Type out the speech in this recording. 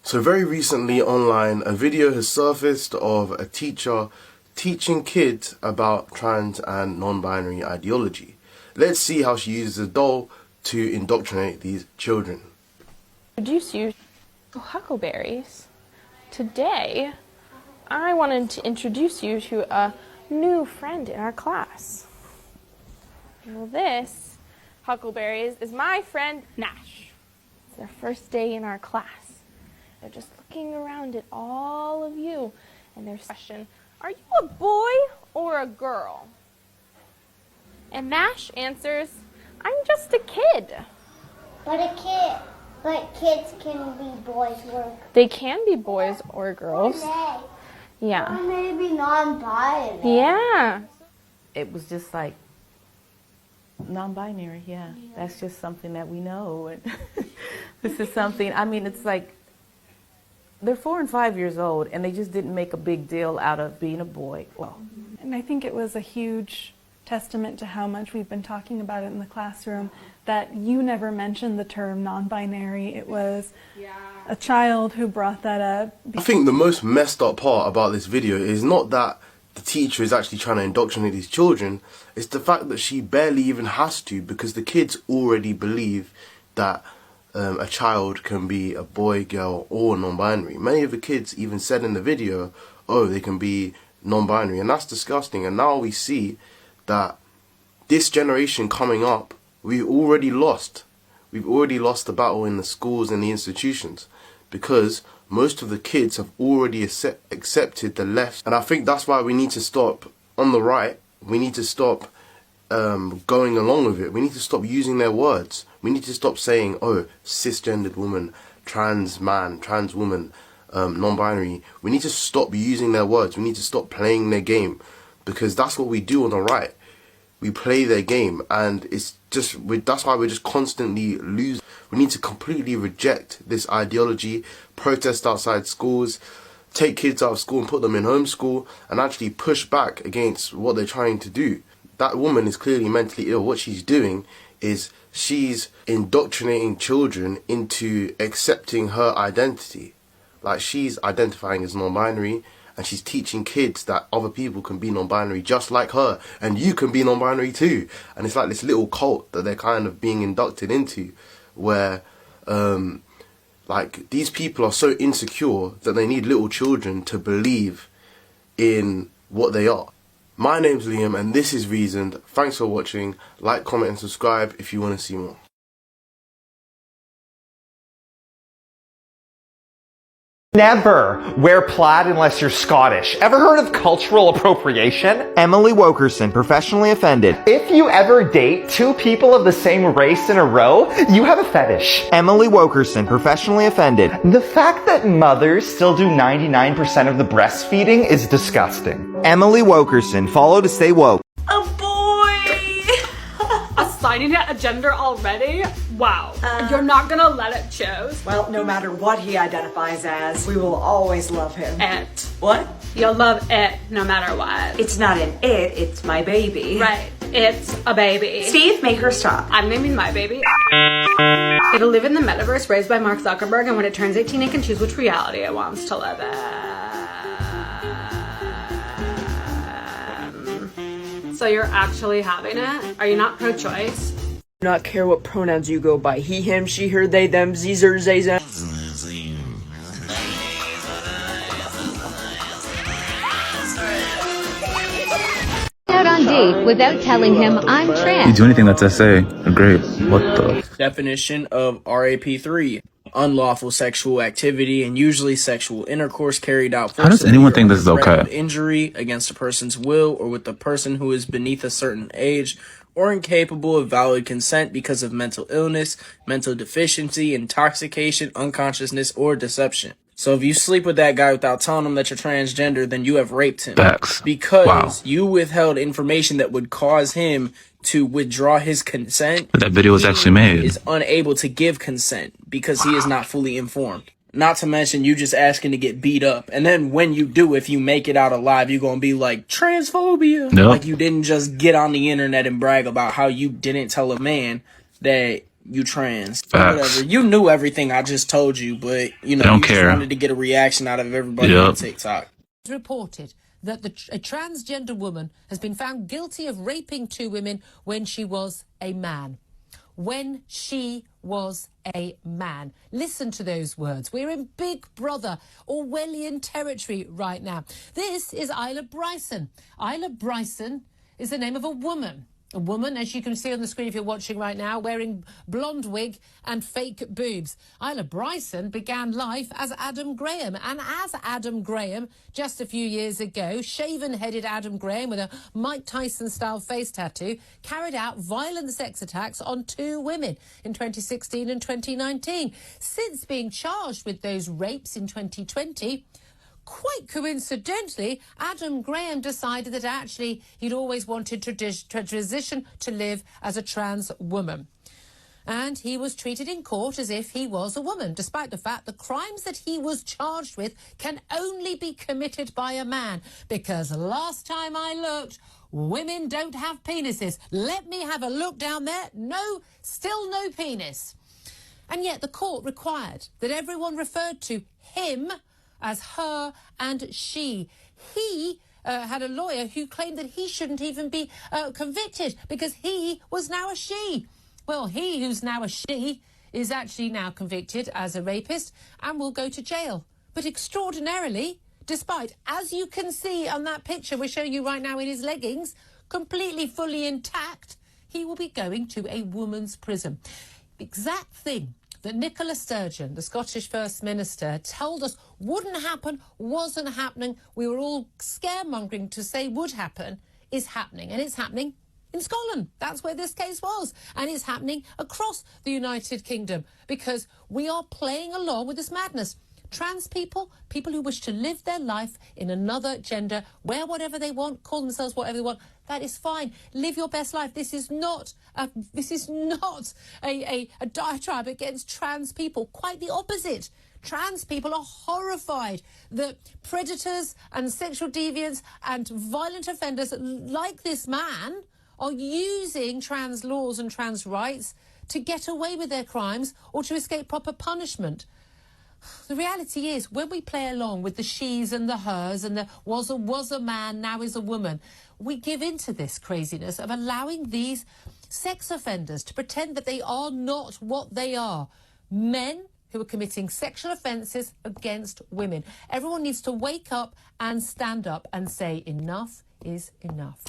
So very recently online, a video has surfaced of a teacher teaching kids about trans and non-binary ideology. Let's see how she uses a doll to indoctrinate these children. Introduce you to huckleberries. Today, I wanted to introduce you to a new friend in our class. Well, this, huckleberries, is my friend Nash. It's their first day in our class. They're just looking around at all of you, and their question, are you a boy or a girl? And Nash answers, I'm just a kid. But kids can be boys or... They can be boys or girls. Yeah. Or maybe non-binary. Yeah. It was just like non-binary, yeah. That's just something that we know. And this is something, I mean, it's like, they're 4 and 5 years old, and they just didn't make a big deal out of being a boy. Well, and I think it was a huge testament to how much we've been talking about it in the classroom that you never mentioned the term non-binary. It was a child who brought that up. I think the most messed up part about this video is not that the teacher is actually trying to indoctrinate these children, it's the fact that she barely even has to, because the kids already believe that a child can be a boy, girl, or non-binary. Many of the kids even said in the video, oh, they can be non-binary, and that's disgusting. And now we see that this generation coming up, we've already lost. We've already lost the battle in the schools and the institutions, because most of the kids have already accepted the left. And I think that's why we need to stop, on the right, we need to stop going along with it. We need to stop using their words. We need to stop saying, oh, cisgendered woman, trans man, trans woman, non-binary. We need to stop using their words. We need to stop playing their game, because that's what we do on the right. We play their game, and it's just that's why we're just constantly losing. We need to completely reject this ideology, protest outside schools, take kids out of school and put them in homeschool, and actually push back against what they're trying to do. That woman is clearly mentally ill. What she's doing is she's indoctrinating children into accepting her identity. Like, she's identifying as non-binary, and she's teaching kids that other people can be non-binary just like her, and you can be non-binary too. And it's like this little cult that they're kind of being inducted into, where like, these people are so insecure that they need little children to believe in what they are. My name's Liam, and this is Reasoned. Thanks for watching. Like, comment and subscribe if you want to see more. Never wear plaid unless you're Scottish. Ever heard of cultural appropriation? Emily Wilkerson, professionally offended. If you ever date 2 people of the same race in a row, you have a fetish. Emily Wilkerson, professionally offended. The fact that mothers still do 99% of the breastfeeding is disgusting. Emily Wilkerson, follow to stay woke. A boy! Assigning it a gender already? Wow. You're not gonna let it choose? Well, no matter what he identifies as, we will always love him. It. What? You'll love it no matter what. It's not an it, it's my baby. Right. It's a baby. Steve, make her stop. I'm naming my baby. It'll live in the metaverse raised by Mark Zuckerberg, and when it turns 18 it can choose which reality it wants to live in. So you're actually having it? Are you not pro-choice? Not care what pronouns you go by. He, him, she, her, they, them, zeezer, zayza. Out on date without telling him I'm trans. You do anything that's SA, great. What the? Definition of RAP3. Unlawful sexual activity and usually sexual intercourse carried out. How does anyone think this is okay? Injury against a person's will or with a person who is beneath a certain age or incapable of valid consent because of mental illness, mental deficiency, intoxication, unconsciousness, or deception. So if you sleep with that guy without telling him that you're transgender, then you have raped him. Facts. Because you withheld information that would cause him to withdraw his consent. But that video was actually made. He is unable to give consent because he is not fully informed. Not to mention you just asking to get beat up. And then when you do, if you make it out alive, you're going to be like, transphobia. Yep. Like you didn't just get on the internet and brag about how you didn't tell a man that you trans. Facts. Whatever. You knew everything I just told you, but you know, They don't you care. just wanted to get a reaction out of everybody Yep. on TikTok. Reported that a transgender woman has been found guilty of raping 2 women when she was a man. When she was a man. Listen to those words. We're in Big Brother Orwellian territory right now. This is Isla Bryson. Isla Bryson is the name of a woman. A woman, as you can see on the screen if you're watching right now, wearing blonde wig and fake boobs. Isla Bryson began life as Adam Graham. And as Adam Graham, just a few years ago, shaven-headed Adam Graham with a Mike Tyson-style face tattoo, carried out violent sex attacks on 2 women in 2016 and 2019. Since being charged with those rapes in 2020... quite coincidentally, Adam Graham decided that actually he'd always wanted to transition to live as a trans woman. And he was treated in court as if he was a woman, despite the fact the crimes that he was charged with can only be committed by a man. Because last time I looked, women don't have penises. Let me have a look down there. No, still no penis. And yet the court required that everyone referred to him as her and she. He had a lawyer who claimed that he shouldn't even be convicted because he was now a she. Well, he who's now a she is actually now convicted as a rapist and will go to jail. But extraordinarily, despite, as you can see on that picture we're showing you right now in his leggings, completely fully intact, he will be going to a woman's prison. Exact thing that Nicola Sturgeon, the Scottish First Minister, told us wouldn't happen, wasn't happening, we were all scaremongering to say would happen, is happening. And it's happening in Scotland. That's where this case was. And it's happening across the United Kingdom because we are playing along with this madness. Trans people, people who wish to live their life in another gender, wear whatever they want, call themselves whatever they want, that is fine. Live your best life. This is not a diatribe against trans people. Quite the opposite. Trans people are horrified that predators and sexual deviants and violent offenders like this man are using trans laws and trans rights to get away with their crimes or to escape proper punishment. The reality is, when we play along with the she's and the hers and the was a man, now is a woman, we give in to this craziness of allowing these sex offenders to pretend that they are not what they are. Men who are committing sexual offences against women. Everyone needs to wake up and stand up and say enough is enough.